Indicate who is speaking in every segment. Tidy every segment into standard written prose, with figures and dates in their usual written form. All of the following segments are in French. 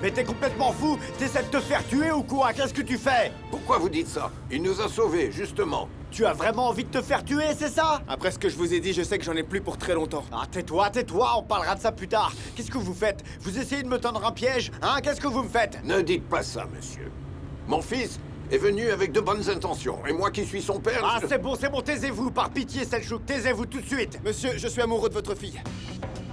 Speaker 1: Mais t'es complètement fou? T'essaies de te faire tuer ou quoi? Qu'est-ce que tu fais?
Speaker 2: Pourquoi vous dites ça? Il nous a sauvés, justement.
Speaker 1: Tu as vraiment envie de te faire tuer, c'est ça?
Speaker 3: Après ce que je vous ai dit, je sais que j'en ai plus pour très longtemps.
Speaker 1: Ah, tais-toi, on parlera de ça plus tard. Qu'est-ce que vous faites? Vous essayez de me tendre un piège? Hein? Qu'est-ce que vous me faites?
Speaker 2: Ne dites pas ça, monsieur. Mon fils est venu avec de bonnes intentions, et moi qui suis son père...
Speaker 1: Ah, c'est bon, taisez-vous, par pitié, Selchouk, taisez-vous tout de suite.
Speaker 3: Monsieur, je suis amoureux de votre fille.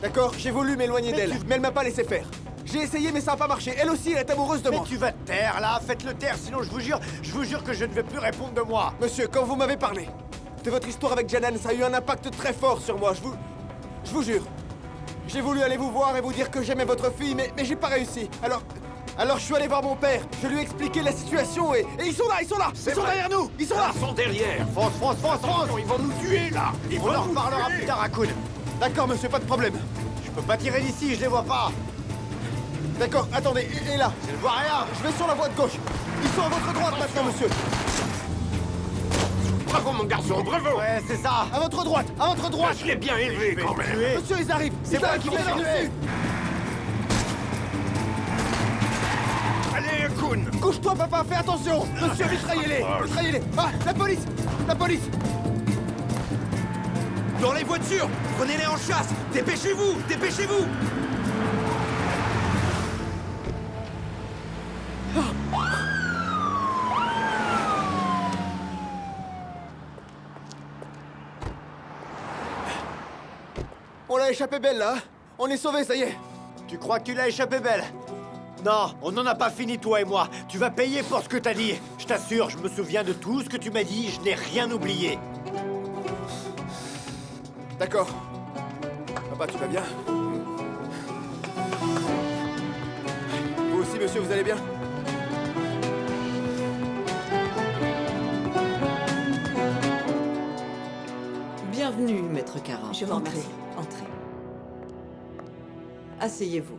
Speaker 3: D'accord? J'ai voulu m'éloigner d'elle, mais elle m'a pas laissé faire. J'ai essayé, mais ça n'a pas marché. Elle aussi, elle est amoureuse de
Speaker 1: Mais
Speaker 3: moi.
Speaker 1: tu vas te taire, là, faites-le taire, sinon je vous jure que je ne vais plus répondre de moi.
Speaker 3: Monsieur, quand vous m'avez parlé de votre histoire avec Janan, ça a eu un impact très fort sur moi, je vous jure. J'ai voulu aller vous voir et vous dire que j'aimais votre fille, mais j'ai pas réussi. Alors je suis allé voir mon père, je lui ai expliqué la situation et ils sont là, ils sont derrière nous, ils sont là.
Speaker 2: Ils sont derrière.
Speaker 1: Fonce,
Speaker 2: Attention, ils vont nous tuer, là. Ils
Speaker 1: On
Speaker 2: vont
Speaker 1: en
Speaker 2: nous
Speaker 1: reparlera
Speaker 2: tuer.
Speaker 1: plus tard, Akun.
Speaker 3: D'accord, monsieur, pas de problème.
Speaker 1: Je peux pas tirer d'ici, je les vois pas.
Speaker 3: D'accord, attendez, et là,
Speaker 1: Je ne vois rien.
Speaker 3: je vais sur la voie de gauche. Ils sont à votre droite maintenant, monsieur.
Speaker 2: Bravo, mon garçon, bravo.
Speaker 1: Ouais, c'est ça.
Speaker 3: À votre droite, à votre droite.
Speaker 2: Je l'ai bien élevé,
Speaker 1: Je vais
Speaker 2: quand
Speaker 1: te
Speaker 2: même.
Speaker 1: tuer.
Speaker 3: Monsieur, ils arrivent.
Speaker 1: C'est moi qui vais
Speaker 3: leur
Speaker 1: les
Speaker 3: dessus.
Speaker 1: tuer.
Speaker 2: Allez, Kun.
Speaker 3: Couche-toi, papa, fais attention. Monsieur, mitraillez-les. Ah, la police.
Speaker 4: Dans les voitures! Prenez-les en chasse! Dépêchez-vous!
Speaker 3: On l'a échappé belle, là. On est sauvés, ça y est.
Speaker 1: Tu crois que tu l'as échappé belle? Non, on n'en a pas fini, toi et moi. Tu vas payer pour ce que t'as dit. Je t'assure, je me souviens de tout ce que tu m'as dit, je n'ai rien oublié.
Speaker 3: D'accord. Papa, tu vas bien? Vous aussi, monsieur, vous allez bien?
Speaker 5: Bienvenue, maître Kara.
Speaker 6: Je vous
Speaker 5: Entrez,
Speaker 6: remercie.
Speaker 5: entrez. Asseyez-vous.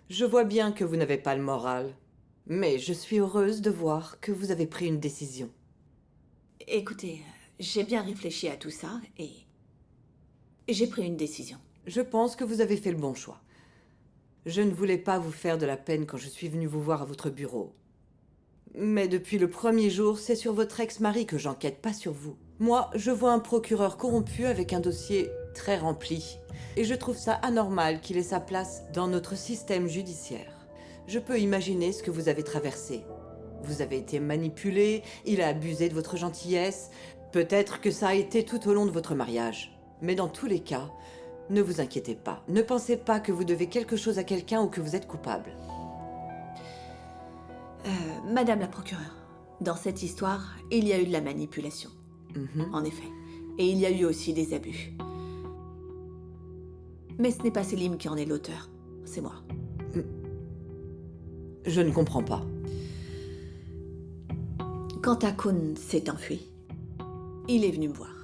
Speaker 5: Je vois bien que vous n'avez pas le moral, mais je suis heureuse de voir que vous avez pris une décision.
Speaker 6: Écoutez, j'ai bien réfléchi à tout ça et j'ai pris une décision.
Speaker 5: Je pense que vous avez fait le bon choix. Je ne voulais pas vous faire de la peine quand je suis venue vous voir à votre bureau. Mais depuis le premier jour, c'est sur votre ex-mari que j'enquête, pas sur vous. Moi, je vois un procureur corrompu avec un dossier très rempli. Et je trouve ça anormal qu'il ait sa place dans notre système judiciaire. Je peux imaginer ce que vous avez traversé. Vous avez été manipulé, il a abusé de votre gentillesse. Peut-être que ça a été tout au long de votre mariage. Mais dans tous les cas, ne vous inquiétez pas. Ne pensez pas que vous devez quelque chose à quelqu'un ou que vous êtes coupable.
Speaker 6: Madame la procureure, dans cette histoire, il y a eu de la manipulation. En effet. Et il y a eu aussi des abus. Mais ce n'est pas Selim qui en est l'auteur. C'est moi.
Speaker 5: Je ne comprends pas.
Speaker 6: Quand Akun s'est enfui, il est venu me voir.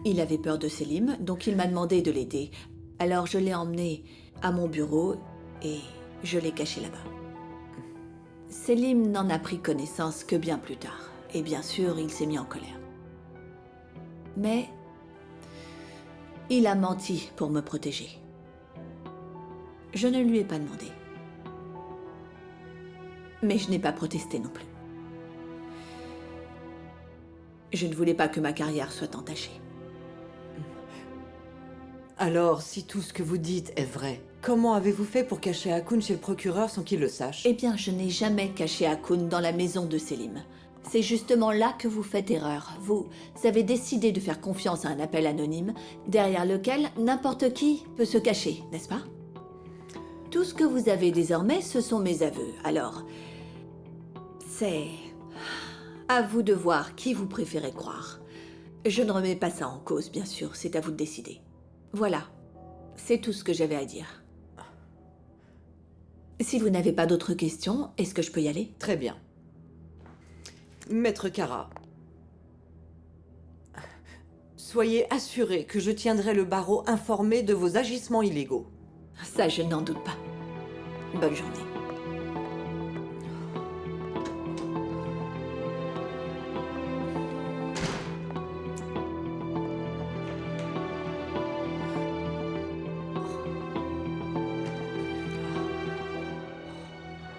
Speaker 6: Il avait peur de Selim, donc il m'a demandé de l'aider. Alors je l'ai emmené à mon bureau et je l'ai caché là-bas. Selim n'en a pris connaissance que bien plus tard. Et bien sûr, il s'est mis en colère. Mais il a menti pour me protéger. Je ne lui ai pas demandé. Mais je n'ai pas protesté non plus. Je ne voulais pas que ma carrière soit entachée.
Speaker 5: Alors, si tout ce que vous dites est vrai, comment avez-vous fait pour cacher Akun chez le procureur sans qu'il le sache?
Speaker 6: Eh bien, je n'ai jamais caché Akun dans la maison de Selim. C'est justement là que vous faites erreur. Vous avez décidé de faire confiance à un appel anonyme, derrière lequel n'importe qui peut se cacher, n'est-ce pas? Tout ce que vous avez désormais, ce sont mes aveux. Alors, c'est à vous de voir qui vous préférez croire. Je ne remets pas ça en cause, bien sûr, c'est à vous de décider. Voilà, c'est tout ce que j'avais à dire. Si vous n'avez pas d'autres questions, est-ce que je peux y aller?
Speaker 5: Très bien. Maître Kara, soyez assuré que je tiendrai le barreau informé de vos agissements illégaux.
Speaker 6: Ça, je n'en doute pas. Bonne journée.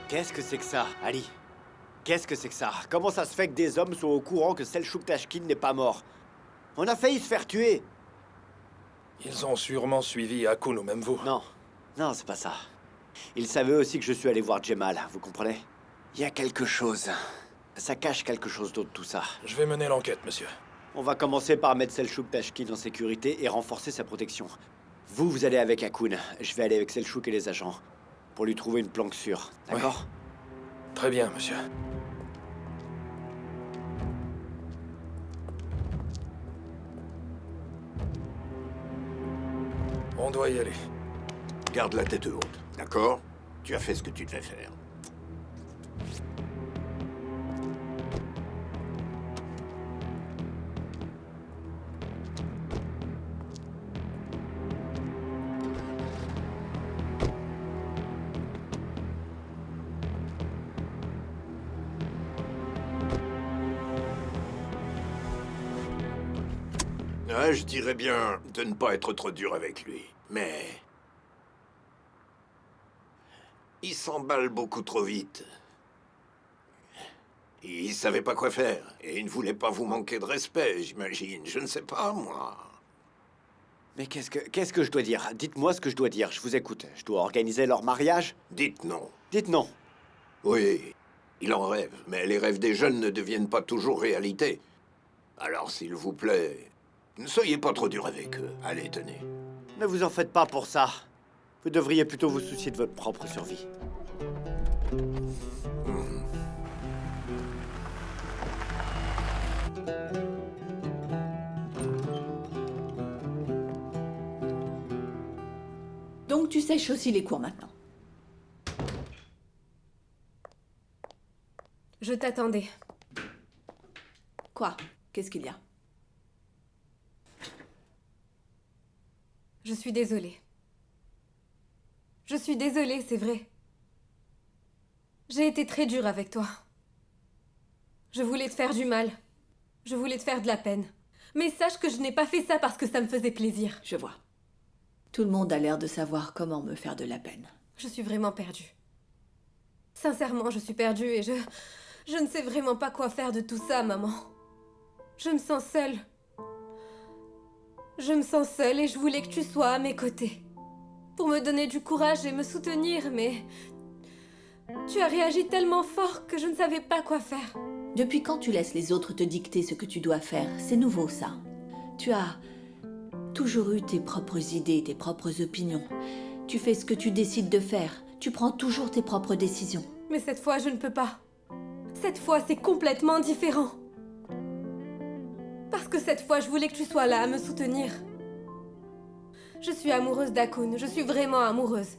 Speaker 1: Qu'est-ce que c'est que ça, Ali? Qu'est-ce que c'est que ça? Comment ça se fait que des hommes soient au courant que Selçuk Tashkin n'est pas mort? On a failli se faire tuer.
Speaker 7: Ils ont sûrement suivi Hakoun ou même vous.
Speaker 1: Non, non, c'est pas ça. Ils savaient aussi que je suis allé voir Djemal, vous comprenez? Il y a quelque chose. Ça cache quelque chose d'autre, tout ça.
Speaker 7: Je vais mener l'enquête, monsieur.
Speaker 1: On va commencer par mettre Selçuk Tashkin en sécurité et renforcer sa protection. Vous allez avec Hakoun. Je vais aller avec Selçuk et les agents. Pour lui trouver une planque sûre, d'accord?
Speaker 7: Très bien, monsieur. On doit y aller.
Speaker 2: Garde la tête haute, d'accord? Tu as fait ce que tu devais faire. Ah, je dirais bien de ne pas être trop dur avec lui, mais... il s'emballe beaucoup trop vite. Il savait pas quoi faire, et il ne voulait pas vous manquer de respect, j'imagine. Je ne sais pas, moi.
Speaker 1: Mais qu'est-ce que je dois dire? Dites-moi ce que je dois dire, je vous écoute. Je dois organiser leur mariage?
Speaker 2: Dites non.
Speaker 1: Dites non.
Speaker 2: Oui, il en rêve, mais les rêves des jeunes ne deviennent pas toujours réalité. Alors, s'il vous plaît, ne soyez pas trop dur avec eux. Allez, tenez.
Speaker 1: Ne vous en faites pas pour ça. Vous devriez plutôt vous soucier de votre propre survie.
Speaker 6: Donc tu sèches aussi les cours maintenant.
Speaker 8: Je t'attendais.
Speaker 6: Quoi? Qu'est-ce qu'il y a?
Speaker 8: Je suis désolée. Je suis désolée, c'est vrai. J'ai été très dure avec toi. Je voulais te faire du mal. Je voulais te faire de la peine. Mais sache que je n'ai pas fait ça parce que ça me faisait plaisir.
Speaker 6: Je vois. Tout le monde a l'air de savoir comment me faire de la peine.
Speaker 8: Je suis vraiment perdue. Sincèrement, je suis perdue et je ne sais vraiment pas quoi faire de tout ça, maman. Je me sens seule. Je me sens seule et je voulais que tu sois à mes côtés. Pour me donner du courage et me soutenir, mais... tu as réagi tellement fort que je ne savais pas quoi faire.
Speaker 6: Depuis quand tu laisses les autres te dicter ce que tu dois faire? C'est nouveau, ça. Tu as toujours eu tes propres idées, tes propres opinions. Tu fais ce que tu décides de faire. Tu prends toujours tes propres décisions.
Speaker 8: Mais cette fois, je ne peux pas. Cette fois, c'est complètement différent. Parce que cette fois, je voulais que tu sois là à me soutenir. Je suis amoureuse d'Hakoun, je suis vraiment amoureuse.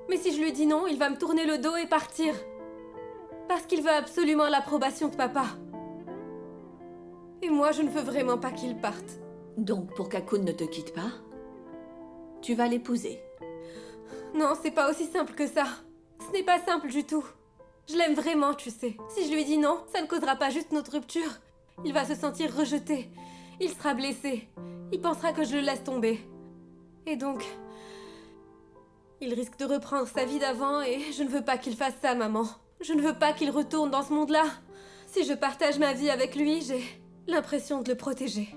Speaker 8: Mais si je lui dis non, il va me tourner le dos et partir. Parce qu'il veut absolument l'approbation de papa. Et moi, je ne veux vraiment pas qu'il parte.
Speaker 6: Donc, pour qu'Hakoun ne te quitte pas, tu vas l'épouser.
Speaker 8: Non, c'est pas aussi simple que ça. Ce n'est pas simple du tout. Je l'aime vraiment, tu sais. Si je lui dis non, ça ne causera pas juste notre rupture. Il va se sentir rejeté. Il sera blessé. Il pensera que je le laisse tomber. Et donc... il risque de reprendre sa vie d'avant et je ne veux pas qu'il fasse ça, maman. Je ne veux pas qu'il retourne dans ce monde-là. Si je partage ma vie avec lui, j'ai l'impression de le protéger.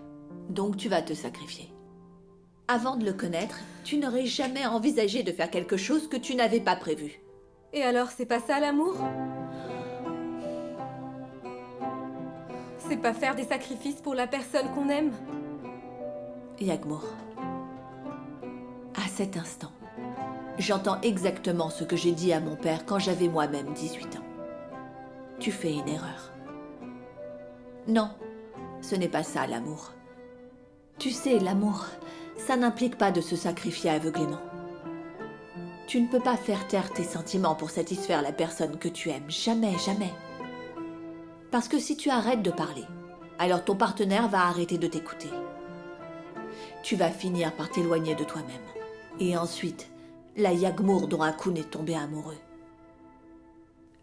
Speaker 6: Donc tu vas te sacrifier. Avant de le connaître, tu n'aurais jamais envisagé de faire quelque chose que tu n'avais pas prévu.
Speaker 8: Et alors, c'est pas ça l'amour? C'est pas faire des sacrifices pour la personne qu'on aime?
Speaker 6: Yagmour, à cet instant, j'entends exactement ce que j'ai dit à mon père quand j'avais moi-même 18 ans. Tu fais une erreur. Non, ce n'est pas ça l'amour. Tu sais, l'amour, ça n'implique pas de se sacrifier aveuglément. Tu ne peux pas faire taire tes sentiments pour satisfaire la personne que tu aimes. Jamais, jamais. Parce que si tu arrêtes de parler, alors ton partenaire va arrêter de t'écouter. Tu vas finir par t'éloigner de toi-même. Et ensuite, la Yagmour dont Hakoun est tombé amoureux,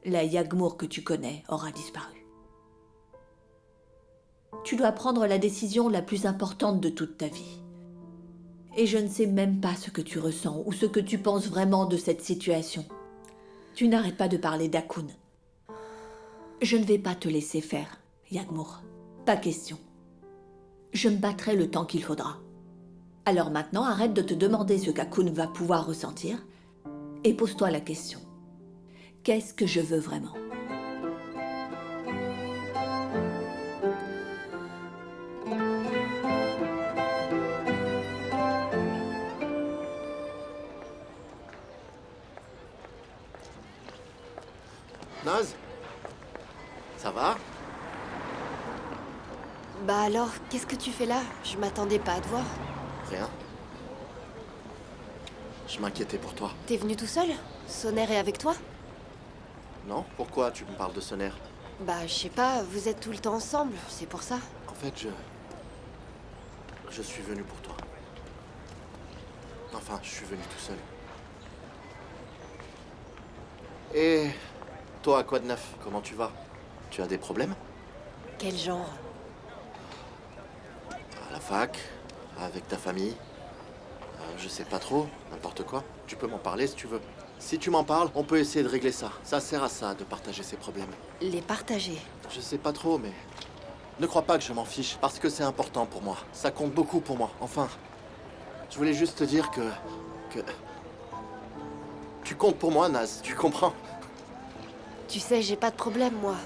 Speaker 6: la Yagmour que tu connais aura disparu. Tu dois prendre la décision la plus importante de toute ta vie. Et je ne sais même pas ce que tu ressens ou ce que tu penses vraiment de cette situation. Tu n'arrêtes pas de parler d'Akun. Je ne vais pas te laisser faire, Yagmour. Pas question. Je me battrai le temps qu'il faudra. Alors maintenant, arrête de te demander ce qu'Akun va pouvoir ressentir et pose-toi la question. Qu'est-ce que je veux vraiment?
Speaker 9: Naz? Ça va?
Speaker 10: Bah alors, qu'est-ce que tu fais là? Je m'attendais pas à te voir.
Speaker 9: Rien. Je m'inquiétais pour toi.
Speaker 10: T'es venu tout seul? Sonner est avec toi?
Speaker 9: Non? Pourquoi tu me parles de Sonner?
Speaker 10: Bah, je sais pas, vous êtes tout le temps ensemble, c'est pour ça.
Speaker 9: En fait, je suis venu pour toi. Enfin, je suis venu tout seul. Et toi, quoi de neuf? Comment tu vas? Tu as des problèmes?
Speaker 10: Quel genre?
Speaker 9: À la fac? Avec ta famille? Je sais pas trop, n'importe quoi. Tu peux m'en parler si tu veux. Si tu m'en parles, on peut essayer de régler ça. Ça sert à ça, de partager ses problèmes.
Speaker 10: Les partager.
Speaker 9: Je sais pas trop, mais... Ne crois pas que je m'en fiche, parce que c'est important pour moi. Ça compte beaucoup pour moi. Enfin, je voulais juste te dire que... Tu comptes pour moi, Naz, tu comprends?
Speaker 10: Tu sais, j'ai pas de problème, moi.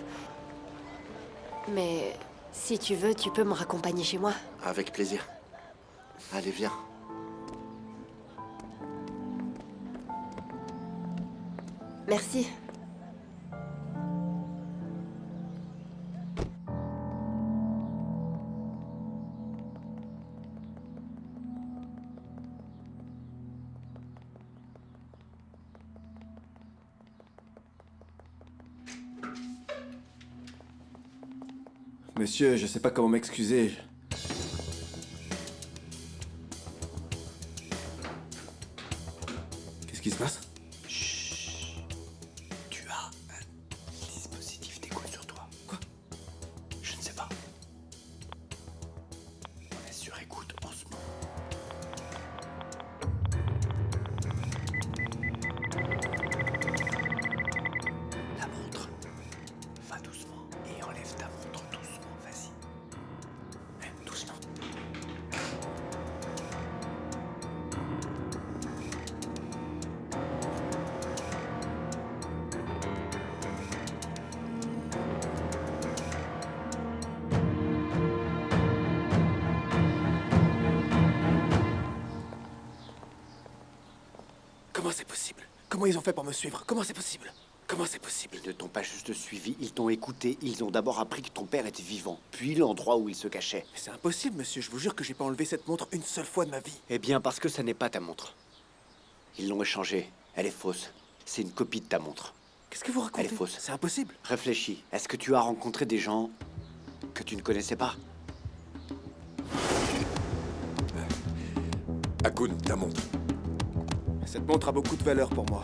Speaker 10: Mais si tu veux, tu peux me raccompagner chez moi.
Speaker 9: Avec plaisir. Allez, viens.
Speaker 10: Merci.
Speaker 3: Monsieur, je sais pas comment m'excuser. Qu'est-ce qui se passe?
Speaker 1: Tu as un dispositif d'écoute sur toi.
Speaker 3: Quoi?
Speaker 1: Je ne sais pas. On est sur écoute en ce moment. La montre. Va doucement et enlève ta montre doucement. Vas-y. Doucement.
Speaker 3: Comment c'est possible? Comment ils ont fait pour me suivre? Comment c'est possible? Comment c'est possible?
Speaker 1: Ils ne t'ont pas juste suivi, ils t'ont écouté. Ils ont d'abord appris que ton père était vivant, puis l'endroit où il se cachait.
Speaker 3: Mais c'est impossible, monsieur. Je vous jure que j'ai pas enlevé cette montre une seule fois de ma vie.
Speaker 1: Eh bien, parce que ça n'est pas ta montre. Ils l'ont échangée. Elle est fausse. C'est une copie de ta montre.
Speaker 3: Qu'est-ce que vous racontez?
Speaker 1: Elle est fausse.
Speaker 3: C'est impossible.
Speaker 1: Réfléchis. Est-ce que tu as rencontré des gens que tu ne connaissais pas?
Speaker 2: Akun, ta montre.
Speaker 3: Cette montre a beaucoup de valeur pour moi.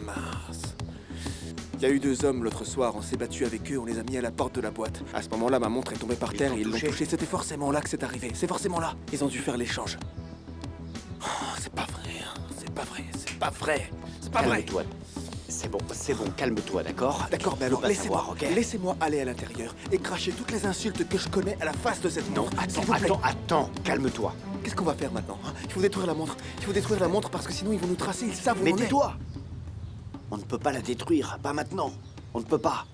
Speaker 3: Mince. Il y a eu 2 hommes l'autre soir, on s'est battu avec eux, on les a mis à la porte de la boîte. À ce moment-là, ma montre est tombée par terre
Speaker 1: t'ont
Speaker 3: et ils l'ont
Speaker 1: touché.
Speaker 3: touchée. C'était forcément là que c'est arrivé. C'est forcément là. Ils ont dû faire l'échange. Oh, c'est pas vrai, hein. C'est pas vrai, c'est pas vrai. C'est pas vrai.
Speaker 1: Calme-toi. C'est bon, calme-toi, d'accord?
Speaker 3: D'accord, mais
Speaker 1: Tu peux
Speaker 3: alors
Speaker 1: pas
Speaker 3: laissez-moi
Speaker 1: savoir, ok?
Speaker 3: laissez-moi aller à l'intérieur et cracher toutes les insultes que je connais à la face de cette
Speaker 1: Non,
Speaker 3: montre. S'il vous plaît.
Speaker 1: attends, calme-toi.
Speaker 3: Qu'est-ce qu'on va faire maintenant, hein? Il faut détruire la montre. Il faut détruire la montre parce que sinon ils vont nous tracer, ils savent où
Speaker 1: Mais
Speaker 3: on est.
Speaker 1: tais-toi! On ne peut pas la détruire, pas maintenant. On ne peut pas.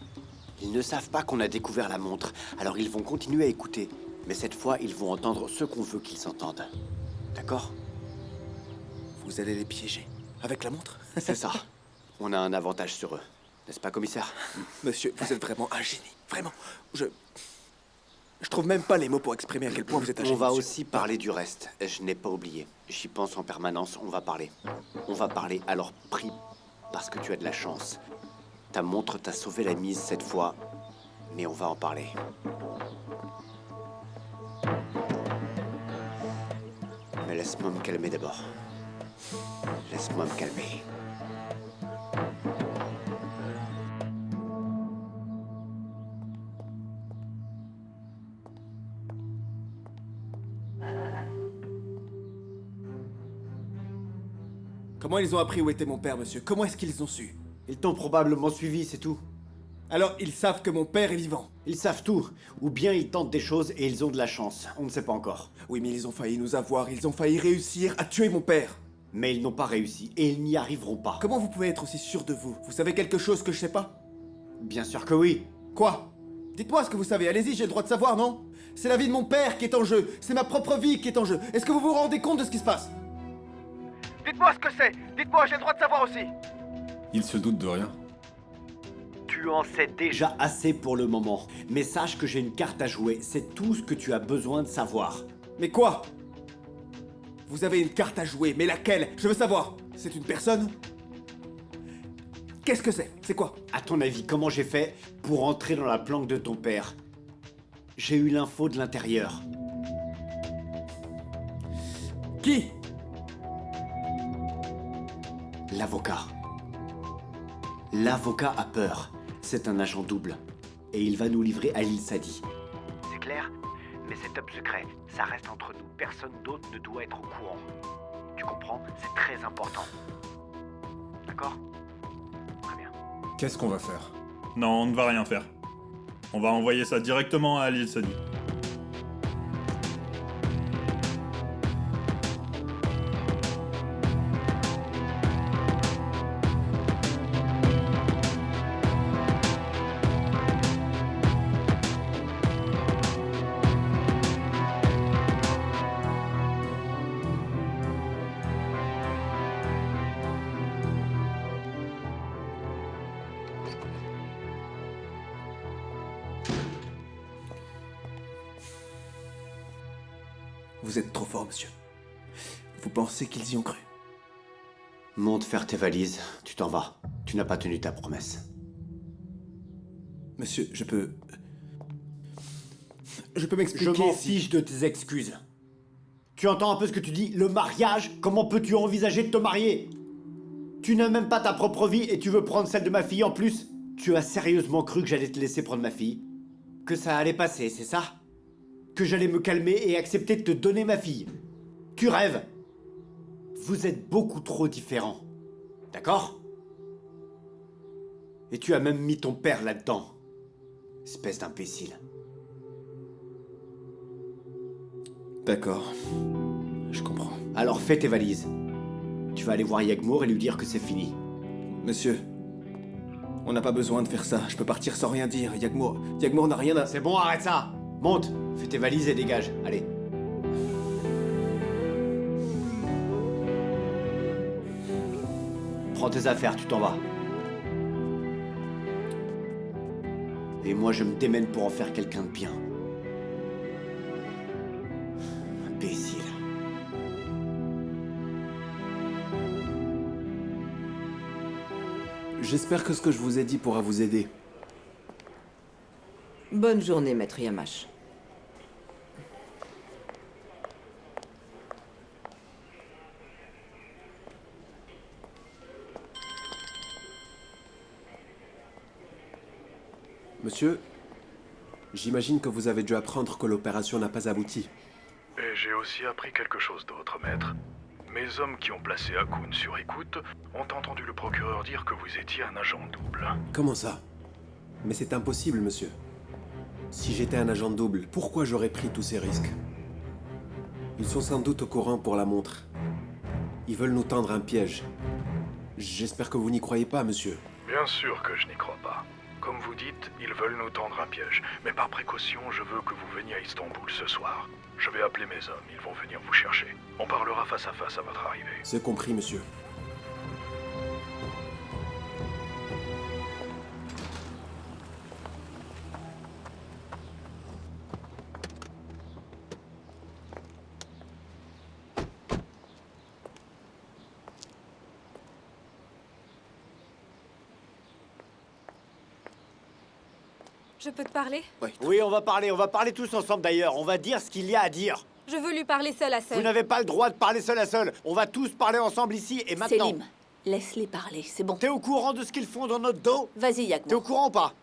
Speaker 1: Ils ne savent pas qu'on a découvert la montre, alors ils vont continuer à écouter. Mais cette fois, ils vont entendre ce qu'on veut qu'ils entendent. D'accord?
Speaker 3: Vous allez les piéger. Avec la montre?
Speaker 1: C'est ça. On a un avantage sur eux. N'est-ce pas, commissaire?
Speaker 3: Monsieur, vous êtes vraiment un génie. Vraiment. Je trouve même pas les mots pour exprimer à quel point vous êtes un génie.
Speaker 1: On va
Speaker 3: monsieur.
Speaker 1: aussi parler du reste. Je n'ai pas oublié. J'y pense en permanence. On va parler. On va parler. Alors prie, parce que tu as de la chance. Ta montre t'a sauvé la mise cette fois, mais on va en parler. Mais laisse-moi me calmer d'abord. Laisse-moi me calmer.
Speaker 3: Comment ils ont appris où était mon père, monsieur? Comment est-ce qu'ils ont su?
Speaker 1: Ils t'ont probablement suivi, c'est tout.
Speaker 3: Alors, ils savent que mon père est vivant.
Speaker 1: Ils savent tout. Ou bien ils tentent des choses et ils ont de la chance. On ne sait pas encore.
Speaker 3: Oui, mais ils ont failli nous avoir, ils ont failli réussir à tuer mon père.
Speaker 1: Mais ils n'ont pas réussi et ils n'y arriveront pas.
Speaker 3: Comment vous pouvez être aussi sûr de vous? Vous savez quelque chose que je sais pas?
Speaker 1: Bien sûr que oui.
Speaker 3: Quoi? Dites-moi ce que vous savez, allez-y, j'ai le droit de savoir, non? C'est la vie de mon père qui est en jeu, c'est ma propre vie qui est en jeu. Est-ce que vous vous rendez compte de ce qui se passe? Dites-moi ce que c'est, dites-moi, j'ai le droit de savoir aussi.
Speaker 11: Il se doute de rien.
Speaker 1: Tu en sais déjà assez pour le moment. Mais sache que j'ai une carte à jouer. C'est tout ce que tu as besoin de savoir.
Speaker 3: Mais quoi? Vous avez une carte à jouer, mais laquelle? Je veux savoir. C'est une personne? Qu'est-ce que c'est? C'est quoi?
Speaker 1: À ton avis, comment j'ai fait pour entrer dans la planque de ton père? J'ai eu l'info de l'intérieur.
Speaker 3: Qui?
Speaker 1: L'avocat. L'avocat a peur. C'est un agent double. Et il va nous livrer à l'île Sadi. C'est clair? Mais c'est top secret. Ça reste entre nous. Personne d'autre ne doit être au courant. Tu comprends? C'est très important. D'accord? Très bien.
Speaker 11: Qu'est-ce qu'on va faire?
Speaker 12: Non, on ne va rien faire. On va envoyer ça directement à l'île Sadi.
Speaker 3: Vous êtes trop fort, monsieur. Vous pensez qu'ils y ont cru?
Speaker 1: Monte faire tes valises. Tu t'en vas. Tu n'as pas tenu ta promesse.
Speaker 3: Monsieur, je peux m'expliquer.
Speaker 1: Je m'en
Speaker 3: si...
Speaker 1: fiche de tes excuses. Tu entends un peu ce que tu dis? Le mariage? Comment peux-tu envisager de te marier? Tu n'as même pas ta propre vie et tu veux prendre celle de ma fille en plus? Tu as sérieusement cru que j'allais te laisser prendre ma fille? Que ça allait passer, c'est ça? Que j'allais me calmer et accepter de te donner ma fille? Tu rêves? Vous êtes beaucoup trop différents. D'accord? Et tu as même mis ton père là-dedans. Espèce d'imbécile.
Speaker 3: D'accord. Je comprends.
Speaker 1: Alors fais tes valises. Tu vas aller voir Yagmour et lui dire que c'est fini.
Speaker 3: Monsieur, on n'a pas besoin de faire ça. Je peux partir sans rien dire. Yagmour n'a rien à...
Speaker 1: C'est bon, arrête ça! Monte! Fais tes valises et dégage. Allez. Prends tes affaires, tu t'en vas. Et moi, je me démène pour en faire quelqu'un de bien. Imbécile.
Speaker 3: J'espère que ce que je vous ai dit pourra vous aider.
Speaker 5: Bonne journée, maître Yamash.
Speaker 13: Monsieur, j'imagine que vous avez dû apprendre que l'opération n'a pas abouti.
Speaker 7: Et j'ai aussi appris quelque chose d'autre, maître. Mes hommes qui ont placé Hakoun sur écoute ont entendu le procureur dire que vous étiez un agent double.
Speaker 13: Comment ça? Mais c'est impossible, monsieur. Si j'étais un agent double, pourquoi j'aurais pris tous ces risques? Ils sont sans doute au courant pour la montre. Ils veulent nous tendre un piège. J'espère que vous n'y croyez pas, monsieur.
Speaker 7: Bien sûr que je n'y crois pas. Comme vous dites, ils veulent nous tendre un piège. Mais par précaution, je veux que vous veniez à Istanbul ce soir. Je vais appeler mes hommes, ils vont venir vous chercher. On parlera face à face à votre arrivée.
Speaker 13: C'est compris, monsieur.
Speaker 8: Je peux te parler?
Speaker 1: Oui, on va parler tous ensemble d'ailleurs. On va dire ce qu'il y a à dire.
Speaker 8: Je veux lui parler seul à seul.
Speaker 1: Vous n'avez pas le droit de parler seul à seul. On va tous parler ensemble ici et maintenant.
Speaker 6: Selim, laisse-les parler, c'est bon.
Speaker 1: T'es au courant de ce qu'ils font dans notre dos?
Speaker 6: Vas-y,
Speaker 1: T'es au
Speaker 6: Yagmour.
Speaker 1: courant ou pas?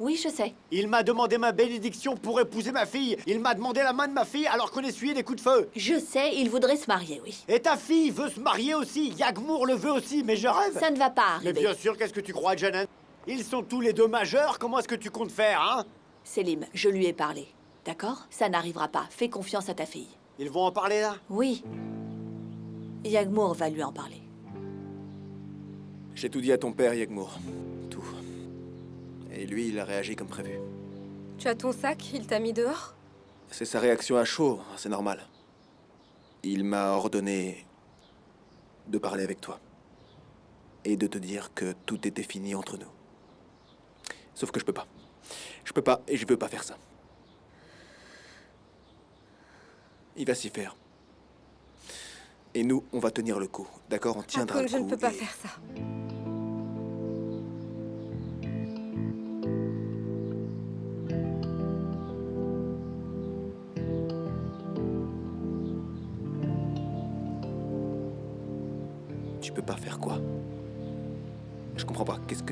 Speaker 6: Oui, je sais.
Speaker 1: Il m'a demandé ma bénédiction pour épouser ma fille. Il m'a demandé la main de ma fille alors qu'on essuyait des coups de feu.
Speaker 6: Je sais, il voudrait se marier, oui.
Speaker 1: Et ta fille veut se marier aussi. Yagmour le veut aussi, mais je rêve.
Speaker 6: Ça ne va pas
Speaker 1: Mais
Speaker 6: arriver.
Speaker 1: bien sûr, qu'est-ce que tu crois, Janan? Ils sont tous les deux majeurs. Comment est-ce que tu comptes faire, hein?
Speaker 6: Selim, je lui ai parlé. D'accord? Ça n'arrivera pas. Fais confiance à ta fille.
Speaker 1: Ils vont en parler, là?
Speaker 6: Oui. Yagmour va lui en parler.
Speaker 3: J'ai tout dit à ton père, Yagmour. Tout. Et lui, il a réagi comme prévu.
Speaker 8: Tu as ton sac, il t'a mis dehors?
Speaker 3: C'est sa réaction à chaud, c'est normal. Il m'a ordonné de parler avec toi. Et de te dire que tout était fini entre nous. Sauf que je peux pas. Je peux pas et je veux pas faire ça. Il va s'y faire. Et nous, on va tenir le coup. D'accord? On tiendra
Speaker 8: Akun,
Speaker 3: le coup.
Speaker 8: je ne peux pas
Speaker 3: et-
Speaker 8: faire ça.
Speaker 3: Tu peux pas faire quoi? Je comprends pas. Qu'est-ce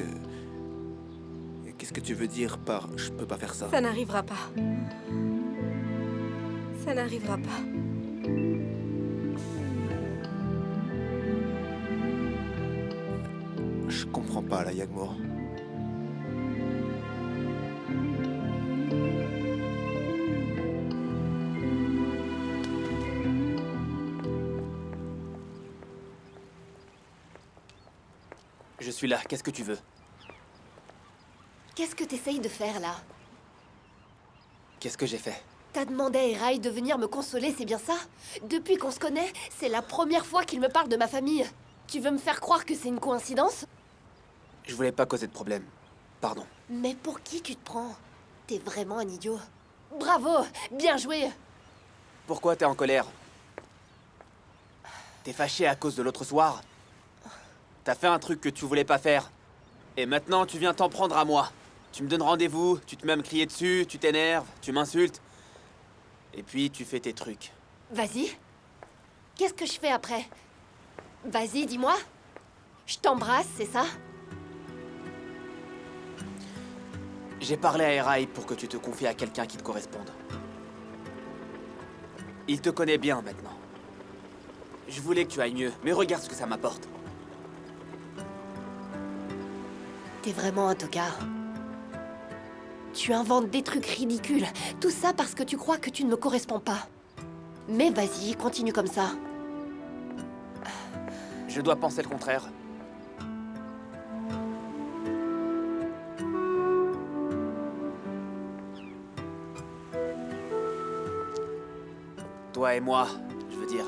Speaker 3: que tu veux dire par je peux pas faire ça?
Speaker 8: Ça n'arrivera pas. Ça n'arrivera pas.
Speaker 3: Je comprends pas, là, Yagmour.
Speaker 14: Je suis là, qu'est-ce que tu veux?
Speaker 10: Qu'est-ce que t'essayes de faire, là?
Speaker 14: Qu'est-ce que j'ai fait?
Speaker 10: T'as demandé à Eraï de venir me consoler, c'est bien ça? Depuis qu'on se connaît, c'est la première fois qu'il me parle de ma famille. Tu veux me faire croire que c'est une coïncidence?
Speaker 14: Je voulais pas causer de problème. Pardon.
Speaker 10: Mais pour qui tu te prends? T'es vraiment un idiot. Bravo! Bien joué!
Speaker 14: Pourquoi t'es en colère? T'es fâché à cause de l'autre soir? T'as fait un truc que tu voulais pas faire. Et maintenant, tu viens t'en prendre à moi. Tu me donnes rendez-vous, tu te mets à me crier dessus, tu t'énerves, tu m'insultes. Et puis, tu fais tes trucs.
Speaker 10: Vas-y. Qu'est-ce que je fais après? Vas-y, dis-moi. Je t'embrasse, c'est ça?
Speaker 14: J'ai parlé à Eraï pour que tu te confies à quelqu'un qui te corresponde. Il te connaît bien maintenant. Je voulais que tu ailles mieux, mais regarde ce que ça m'apporte.
Speaker 10: T'es vraiment un tocard. Tu inventes des trucs ridicules. Tout ça parce que tu crois que tu ne me corresponds pas. Mais vas-y, continue comme ça.
Speaker 14: Je dois penser le contraire. Toi et moi, je veux dire.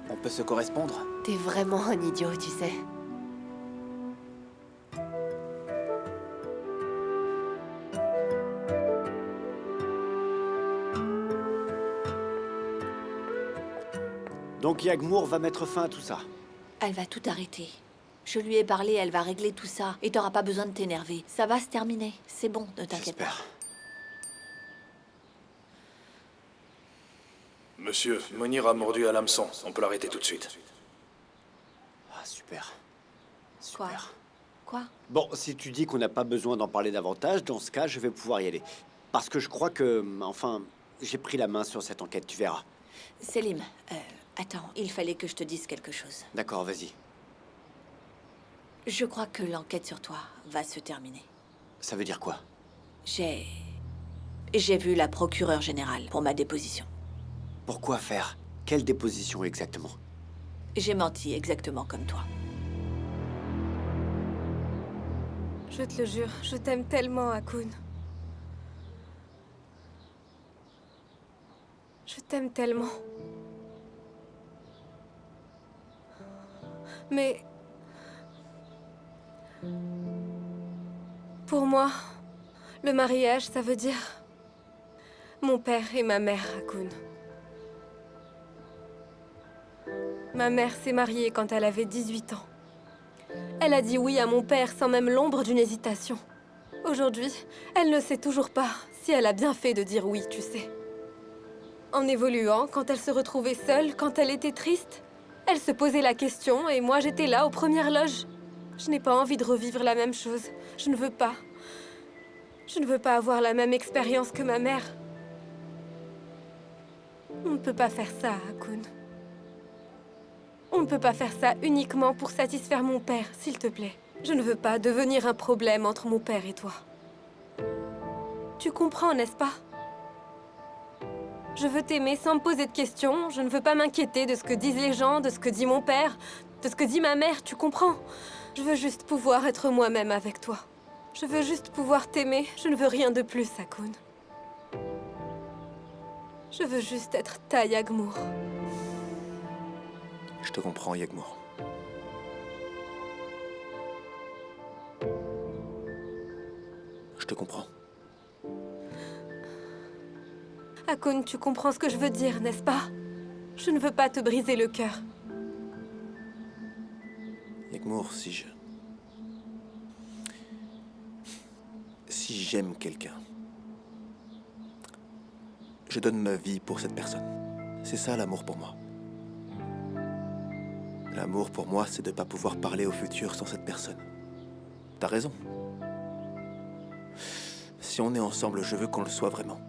Speaker 14: On peut se correspondre.
Speaker 10: T'es vraiment un idiot, tu sais.
Speaker 1: Donc Yagmour va mettre fin à tout ça.
Speaker 6: Elle va tout arrêter. Je lui ai parlé, elle va régler tout ça. Et t'auras pas besoin de t'énerver. Ça va se terminer. C'est bon, ne t'inquiète pas.
Speaker 7: Monsieur, Monir a mordu à l'hameçon. On peut l'arrêter tout de suite.
Speaker 1: Ah, super.
Speaker 6: Quoi? Quoi?
Speaker 1: Bon, si tu dis qu'on n'a pas besoin d'en parler davantage, dans ce cas, je vais pouvoir y aller. Parce que je crois que, enfin, j'ai pris la main sur cette enquête, tu verras.
Speaker 6: Selim, attends, il fallait que je te dise quelque chose.
Speaker 1: D'accord, vas-y.
Speaker 6: Je crois que l'enquête sur toi va se terminer.
Speaker 1: Ça veut dire quoi?
Speaker 6: J'ai vu la procureure générale pour ma déposition.
Speaker 1: Pourquoi faire? Quelle déposition exactement?
Speaker 6: J'ai menti exactement comme toi.
Speaker 8: Je te le jure, je t'aime tellement, Akun. Je t'aime tellement. Mais... pour moi, le mariage, ça veut dire... mon père et ma mère, Akun. Ma mère s'est mariée quand elle avait 18 ans. Elle a dit oui à mon père sans même l'ombre d'une hésitation. Aujourd'hui, elle ne sait toujours pas si elle a bien fait de dire oui, tu sais. En évoluant, quand elle se retrouvait seule, quand elle était triste, elle se posait la question et moi j'étais là aux premières loges. Je n'ai pas envie de revivre la même chose. Je ne veux pas. Je ne veux pas avoir la même expérience que ma mère. On ne peut pas faire ça, Hakoun. On ne peut pas faire ça uniquement pour satisfaire mon père, s'il te plaît. Je ne veux pas devenir un problème entre mon père et toi. Tu comprends, n'est-ce pas? Je veux t'aimer sans me poser de questions. Je ne veux pas m'inquiéter de ce que disent les gens, de ce que dit mon père, de ce que dit ma mère, tu comprends? Je veux juste pouvoir être moi-même avec toi. Je veux juste pouvoir t'aimer. Je ne veux rien de plus, Hakoun. Je veux juste être ta Yagmour.
Speaker 15: Je te comprends, Yagmour. Je te comprends.
Speaker 8: Hakoun, tu comprends ce que je veux dire, n'est-ce pas? Je ne veux pas te briser le cœur.
Speaker 15: Yagmour, si j'aime quelqu'un, je donne ma vie pour cette personne. C'est ça l'amour pour moi. L'amour pour moi, c'est de ne pas pouvoir parler au futur sans cette personne. T'as raison. Si on est ensemble, je veux qu'on le soit vraiment.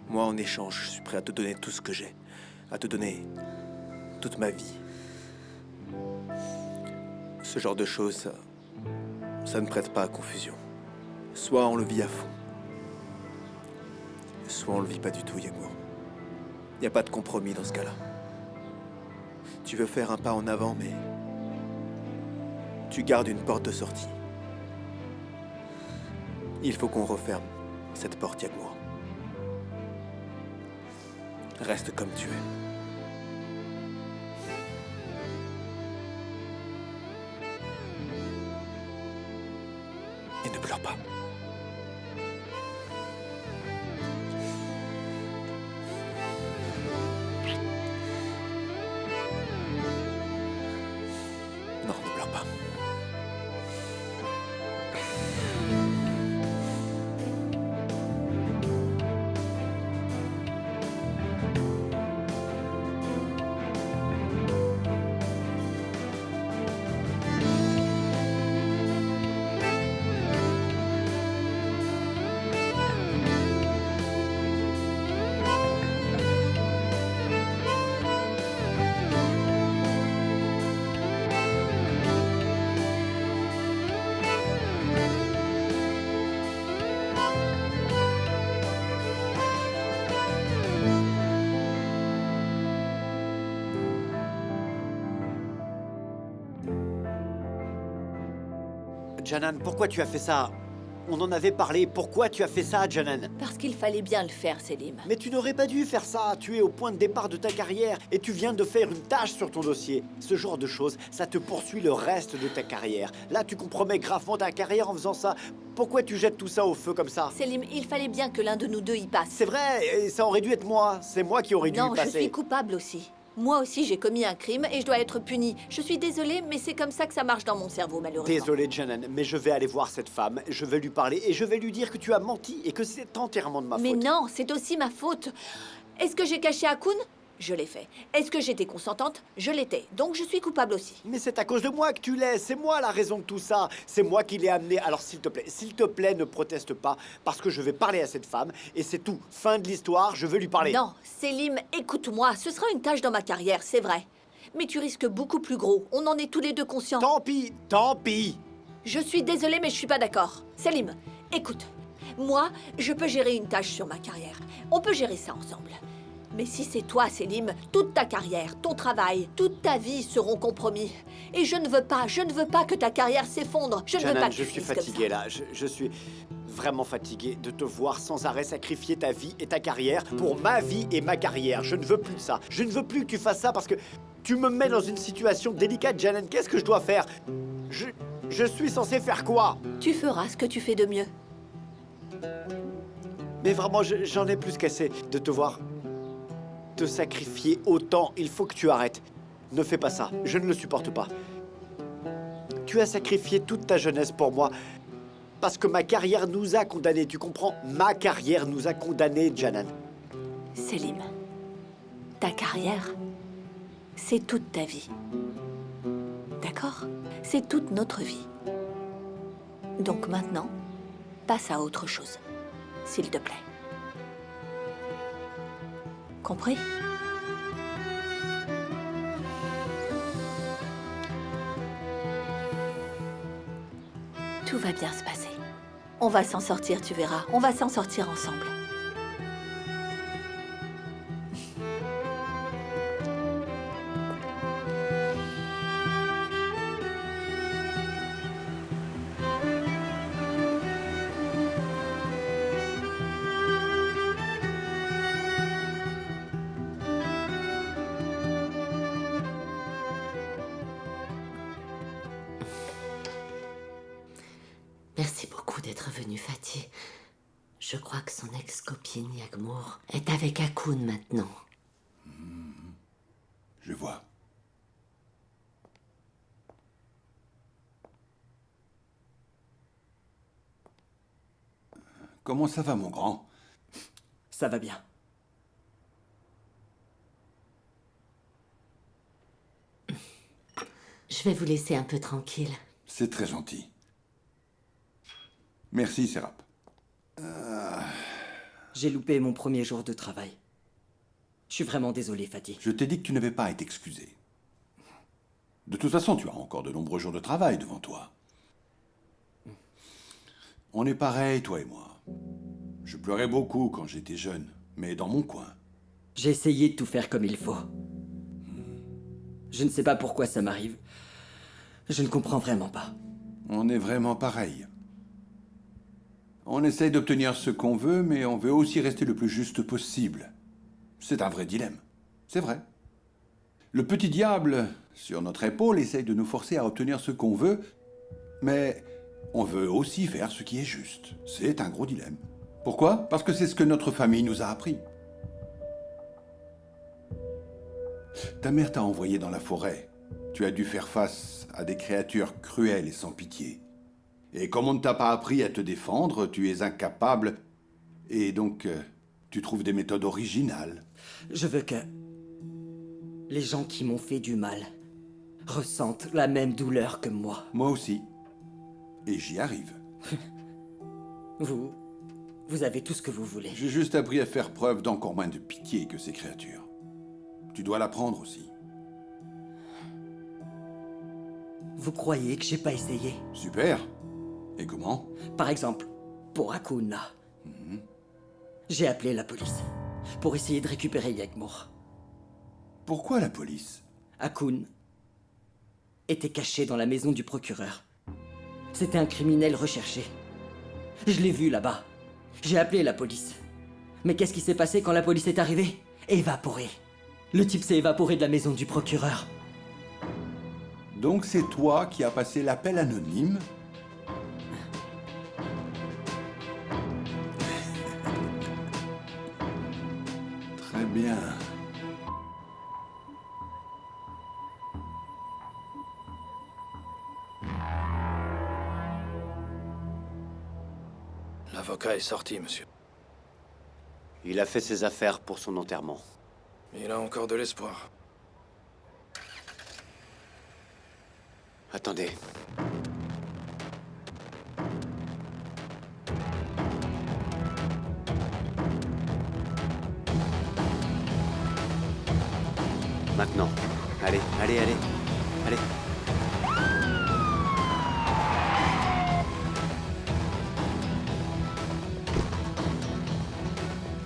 Speaker 15: Moi, en échange, je suis prêt à te donner tout ce que j'ai, à te donner toute ma vie. Ce genre de choses, ça ne prête pas à confusion. Soit on le vit à fond, soit on le vit pas du tout, Yagmour. Il n'y a pas de compromis dans ce cas-là. Tu veux faire un pas en avant, mais tu gardes une porte de sortie. Il faut qu'on referme cette porte, Yagmour. Reste comme tu es. Et ne pleure pas. Non, ne pleure pas.
Speaker 1: Janan, pourquoi tu as fait ça? On en avait parlé. Pourquoi tu as fait ça, Janan?
Speaker 6: Parce qu'il fallait bien le faire, Selim.
Speaker 1: Mais tu n'aurais pas dû faire ça. Tu es au point de départ de ta carrière et tu viens de faire une tâche sur ton dossier. Ce genre de choses, ça te poursuit le reste de ta carrière. Là, tu compromets gravement ta carrière en faisant ça. Pourquoi tu jettes tout ça au feu comme ça?
Speaker 6: Selim, il fallait bien que l'un de nous deux y passe.
Speaker 1: C'est vrai, et ça aurait dû être moi. C'est moi qui aurais dû y passer.
Speaker 6: Non, je suis coupable aussi. Moi aussi, j'ai commis un crime et je dois être punie. Je suis désolée, mais c'est comme ça que ça marche dans mon cerveau, malheureusement.
Speaker 1: Désolé, Janan, mais je vais aller voir cette femme. Je vais lui parler et je vais lui dire que tu as menti et que c'est entièrement de ma faute.
Speaker 6: Mais non, c'est aussi ma faute. Est-ce que j'ai caché Hakoun? Je l'ai fait. Est-ce que j'étais consentante? Je l'étais. Donc je suis coupable aussi.
Speaker 1: Mais c'est à cause de moi que tu l'es. C'est moi la raison de tout ça. C'est moi qui l'ai amené. Alors s'il te plaît, ne proteste pas. Parce que je vais parler à cette femme. Et c'est tout. Fin de l'histoire, je veux lui parler.
Speaker 6: Non, Selim, écoute-moi. Ce sera une tâche dans ma carrière, c'est vrai. Mais tu risques beaucoup plus gros. On en est tous les deux conscients.
Speaker 1: Tant pis, tant pis.
Speaker 6: Je suis désolée, mais je suis pas d'accord. Selim, écoute. Moi, je peux gérer une tâche sur ma carrière. On peut gérer ça ensemble. Mais si c'est toi, Selim, toute ta carrière, ton travail, toute ta vie seront compromis. Et je ne veux pas que ta carrière s'effondre. Je ne veux pas que tu
Speaker 1: je suis
Speaker 6: finisses comme
Speaker 1: fatigué
Speaker 6: ça.
Speaker 1: là. Je suis vraiment fatigué de te voir sans arrêt sacrifier ta vie et ta carrière pour ma vie et ma carrière. Je ne veux plus de ça. Je ne veux plus que tu fasses ça parce que tu me mets dans une situation délicate, Janan. Qu'est-ce que je dois faire? Je suis censé faire quoi?
Speaker 6: Tu feras ce que tu fais de mieux.
Speaker 1: Mais vraiment, j'en ai plus qu'assez de te voir te sacrifier autant. Il faut que tu arrêtes. Ne fais pas ça. Je ne le supporte pas. Tu as sacrifié toute ta jeunesse pour moi. Parce que ma carrière nous a condamnés, tu comprends? Ma carrière nous a condamnés, Janan.
Speaker 6: Selim, ta carrière, c'est toute ta vie. D'accord? D'accord? C'est toute notre vie. Donc maintenant, passe à autre chose, s'il te plaît. Compris? Tout va bien se passer. On va s'en sortir, tu verras. On va s'en sortir ensemble.
Speaker 16: Merci beaucoup d'être venu, Fatih. Je crois que son ex-copine Yagmour est avec Hakoun maintenant.
Speaker 17: Je vois. Comment ça va, mon grand?
Speaker 18: Ça va bien.
Speaker 16: Je vais vous laisser un peu tranquille.
Speaker 17: C'est très gentil. Merci, Serap.
Speaker 18: J'ai loupé mon premier jour de travail. Je suis vraiment désolé, Fatih.
Speaker 17: Je t'ai dit que tu n'avais pas à t'excuser. De toute façon, tu as encore de nombreux jours de travail devant toi. On est pareil, toi et moi. Je pleurais beaucoup quand j'étais jeune, mais dans mon coin.
Speaker 18: J'ai essayé de tout faire comme il faut. Je ne sais pas pourquoi ça m'arrive. Je ne comprends vraiment pas.
Speaker 17: On est vraiment pareil. On essaye d'obtenir ce qu'on veut, mais on veut aussi rester le plus juste possible. C'est un vrai dilemme. C'est vrai. Le petit diable, sur notre épaule, essaye de nous forcer à obtenir ce qu'on veut, mais on veut aussi faire ce qui est juste. C'est un gros dilemme. Pourquoi? Parce que c'est ce que notre famille nous a appris. Ta mère t'a envoyé dans la forêt. Tu as dû faire face à des créatures cruelles et sans pitié. Et comme on ne t'a pas appris à te défendre, tu es incapable. Et donc, tu trouves des méthodes originales.
Speaker 18: Je veux que les gens qui m'ont fait du mal ressentent la même douleur que moi.
Speaker 17: Moi aussi. Et j'y arrive.
Speaker 18: Vous avez tout ce que vous voulez.
Speaker 17: J'ai juste appris à faire preuve d'encore moins de pitié que ces créatures. Tu dois l'apprendre aussi.
Speaker 18: Vous croyez que j'ai pas essayé?
Speaker 17: Super. Et comment?
Speaker 18: Par exemple, pour Hakoun, là. J'ai appelé la police pour essayer de récupérer Yagmour.
Speaker 17: Pourquoi la police?
Speaker 18: Hakoun était caché dans la maison du procureur. C'était un criminel recherché. Je l'ai vu là-bas. J'ai appelé la police. Mais qu'est-ce qui s'est passé quand la police est arrivée? Évaporé. Le type s'est évaporé de la maison du procureur.
Speaker 17: Donc c'est toi qui as passé l'appel anonyme? Très bien.
Speaker 4: L'avocat est sorti, monsieur.
Speaker 1: Il a fait ses affaires pour son enterrement.
Speaker 4: Il a encore de l'espoir.
Speaker 1: Attendez. Maintenant. Allez, allez, allez. Allez.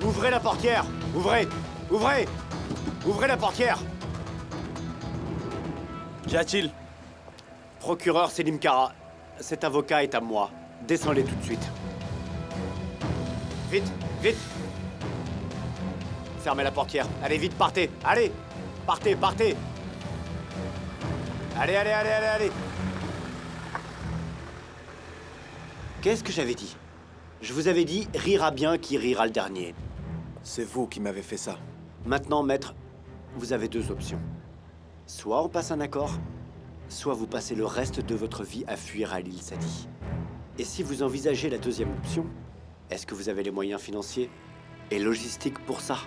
Speaker 1: Ouvrez la portière! Ouvrez! Ouvrez! Ouvrez la portière!
Speaker 14: Qu'y a-t-il?
Speaker 1: Procureur Selim Kara, cet avocat est à moi. Descendez tout de suite. Vite, vite! Fermez la portière. Allez, vite, partez! Allez! Partez, partez! Allez, allez, allez, allez, allez! Qu'est-ce que j'avais dit? Je vous avais dit, rira bien qui rira le dernier.
Speaker 3: C'est vous qui m'avez fait ça.
Speaker 1: Maintenant, maître, vous avez deux options. Soit on passe un accord, soit vous passez le reste de votre vie à fuir à l'île Sadi. Et si vous envisagez la deuxième option, est-ce que vous avez les moyens financiers et logistiques pour ça?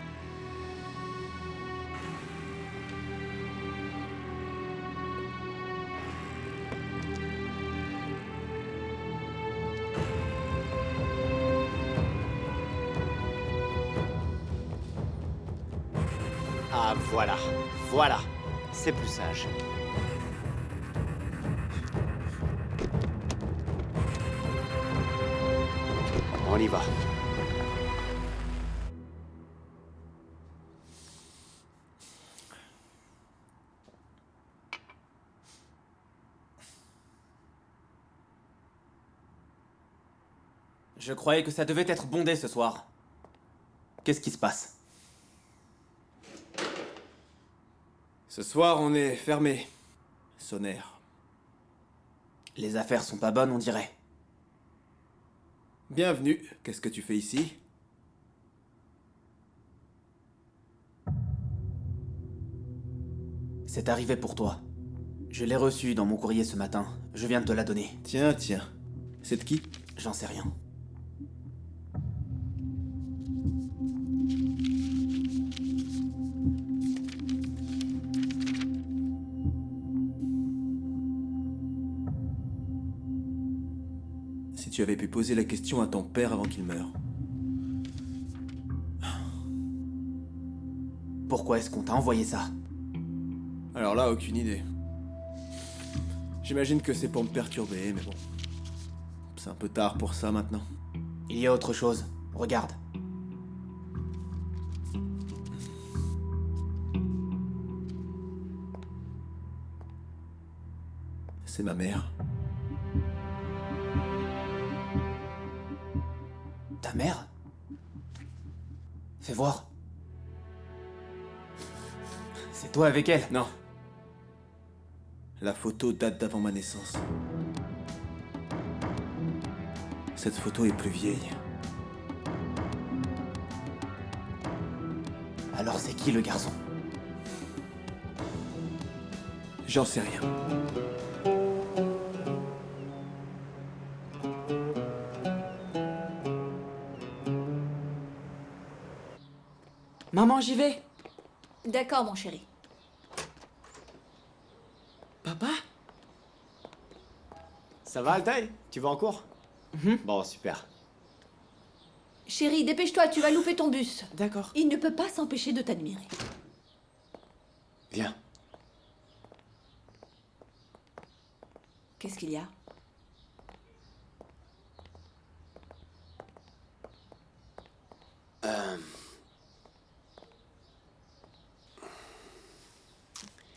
Speaker 1: Ah, voilà. Voilà. C'est plus sage. On y va.
Speaker 14: Je croyais que ça devait être bondé ce soir. Qu'est-ce qui se passe?
Speaker 15: Ce soir, on est fermé. Sonnaire.
Speaker 14: Les affaires sont pas bonnes, on dirait.
Speaker 15: Bienvenue. Qu'est-ce que tu fais ici?
Speaker 14: C'est arrivé pour toi. Je l'ai reçu dans mon courrier ce matin. Je viens de te la donner.
Speaker 15: Tiens. C'est de qui?
Speaker 14: J'en sais rien.
Speaker 15: Si tu avais pu poser la question à ton père avant qu'il meure.
Speaker 14: Pourquoi est-ce qu'on t'a envoyé ça?
Speaker 15: Alors là, aucune idée. J'imagine que c'est pour me perturber, mais bon. C'est un peu tard pour ça maintenant.
Speaker 14: Il y a autre chose. Regarde.
Speaker 15: C'est ma mère.
Speaker 14: Ta mère? Fais voir. C'est toi avec elle?
Speaker 15: Non. La photo date d'avant ma naissance. Cette photo est plus vieille.
Speaker 14: Alors c'est qui le garçon?
Speaker 15: J'en sais rien.
Speaker 18: Maman, j'y vais.
Speaker 6: D'accord, mon chéri.
Speaker 18: Papa?
Speaker 1: Ça va, Altaï? Tu vas en cours? Bon, super.
Speaker 6: Chéri, dépêche-toi, tu vas louper ton bus.
Speaker 18: D'accord.
Speaker 6: Il ne peut pas s'empêcher de t'admirer.
Speaker 1: Viens.
Speaker 6: Qu'est-ce qu'il y a?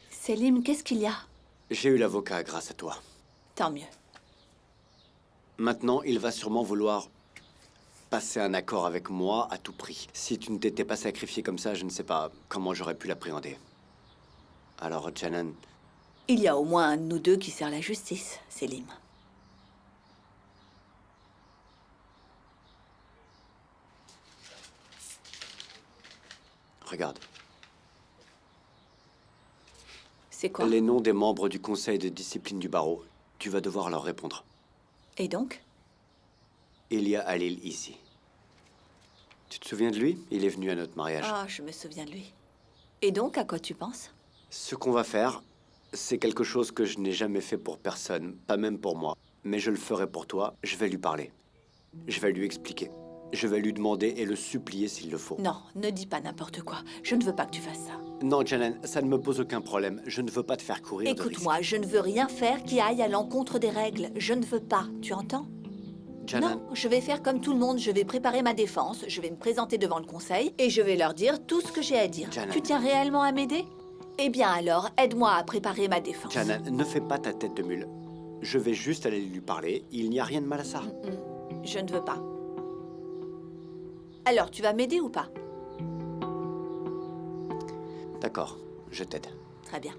Speaker 6: Selim, qu'est-ce qu'il y a?
Speaker 1: J'ai eu l'avocat grâce à toi.
Speaker 6: Tant mieux.
Speaker 1: Maintenant, il va sûrement vouloir passer un accord avec moi à tout prix. Si tu ne t'étais pas sacrifié comme ça, je ne sais pas comment j'aurais pu l'appréhender. Alors, Janan,
Speaker 6: Il y a au moins un de nous deux qui sert la justice, Selim.
Speaker 1: regarde.
Speaker 6: C'est quoi?
Speaker 1: Les noms des membres du conseil de discipline du barreau. Tu vas devoir leur répondre.
Speaker 6: Et donc?
Speaker 1: Il y a Halil ici. Tu te souviens de lui? Il est venu à notre mariage.
Speaker 6: Ah, je me souviens de lui. Et donc, à quoi tu penses?
Speaker 1: Ce qu'on va faire, c'est quelque chose que je n'ai jamais fait pour personne, pas même pour moi. Mais je le ferai pour toi, je vais lui parler. Je vais lui expliquer. Je vais lui demander et le supplier s'il le faut.
Speaker 6: Non, ne dis pas n'importe quoi. Je ne veux pas que tu fasses ça.
Speaker 1: Non, Janan, ça ne me pose aucun problème. Je ne veux pas te faire courir de risques.
Speaker 6: Écoute-moi, je ne veux rien faire qui aille à l'encontre des règles. Je ne veux pas, tu entends?
Speaker 1: Janan.
Speaker 6: Non, je vais faire comme tout le monde. Je vais préparer ma défense, je vais me présenter devant le conseil et je vais leur dire tout ce que j'ai à dire.
Speaker 1: Janan.
Speaker 6: Tu tiens réellement à m'aider? Eh bien alors, aide-moi à préparer ma défense.
Speaker 1: Janan, ne fais pas ta tête de mule. Je vais juste aller lui parler. Il n'y a rien de mal à ça.
Speaker 6: Je ne veux pas. Alors, tu vas m'aider ou pas?
Speaker 1: D'accord, je t'aide.
Speaker 6: Très bien.